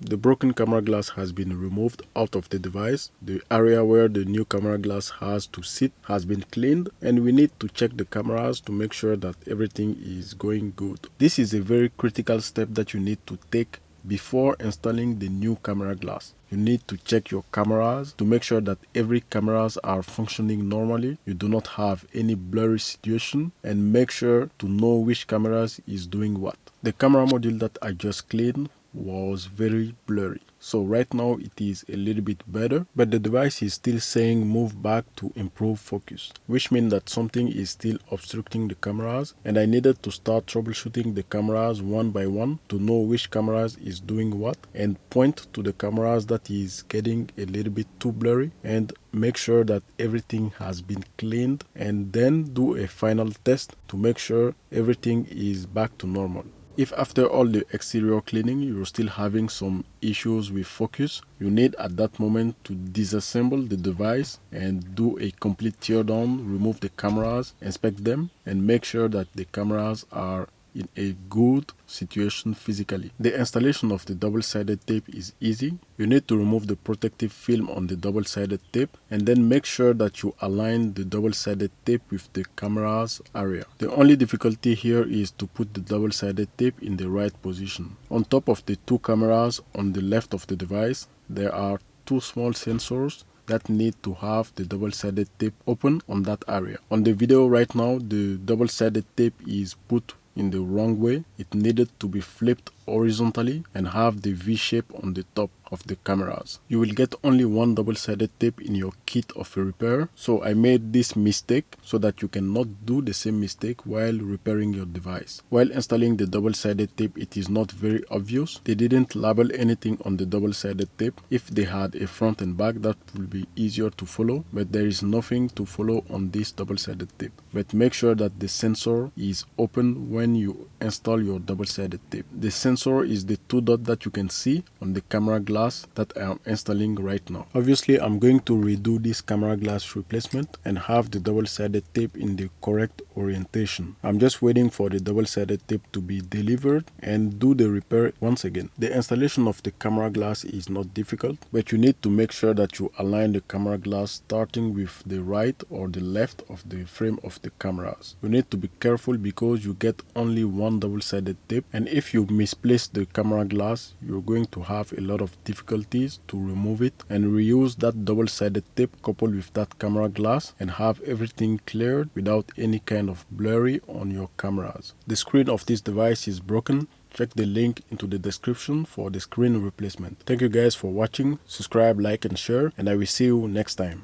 the broken camera glass has been removed out of the device. The area where the new camera glass has to sit has been cleaned, and we need to check the cameras to make sure that everything is going good. This is a very critical step that you need to take before installing the new camera glass. You need to check your cameras to make sure that every cameras are functioning normally. You do not have any blurry situation, and make sure to know which cameras is doing what. The camera module that I just cleaned was very blurry. So right now it is a little bit better, but the device is still saying move back to improve focus, which means that something is still obstructing the cameras, and I needed to start troubleshooting the cameras one by one to know which cameras is doing what, and point to the cameras that is getting a little bit too blurry and make sure that everything has been cleaned, and then do a final test to make sure everything is back to normal. If after all the exterior cleaning you're still having some issues with focus, you need at that moment to disassemble the device and do a complete teardown, remove the cameras, inspect them, and make sure that the cameras are in a good situation physically. The installation of the double-sided tape is easy. You need to remove the protective film on the double-sided tape, and then make sure that you align the double-sided tape with the camera's area. The only difficulty here is to put the double-sided tape in the right position. On top of the two cameras on the left of the device, there are two small sensors that need to have the double-sided tape open on that area. On the video right now, the double-sided tape is put in the wrong way. It needed to be flipped horizontally and have the V shape on the top of the cameras. You will get only one double-sided tape in your kit of a repair, so I made this mistake so that you cannot do the same mistake while repairing your device. While installing the double-sided tape, it is not very obvious. They didn't label anything on the double-sided tape. If they had a front and back, that would be easier to follow, but there is nothing to follow on this double-sided tape. But make sure that the sensor is open when you install your double-sided tape. The sensor is the two dots that you can see on the camera glass that I am installing right now. Obviously, I'm going to redo this camera glass replacement and have the double-sided tape in the correct orientation. I'm just waiting for the double-sided tape to be delivered and do the repair once again. The installation of the camera glass is not difficult, but you need to make sure that you align the camera glass starting with the right or the left of the frame of the cameras. You need to be careful because you get only one double-sided tape, and if you misplace the camera glass, you're going to have a lot of difficulties to remove it and reuse that double-sided tape coupled with that camera glass and have everything cleared without any kind of blurry on your cameras. The screen of this device is broken. Check the link into the description for the screen replacement. Thank you guys for watching. Subscribe, like and share, and I will see you next time.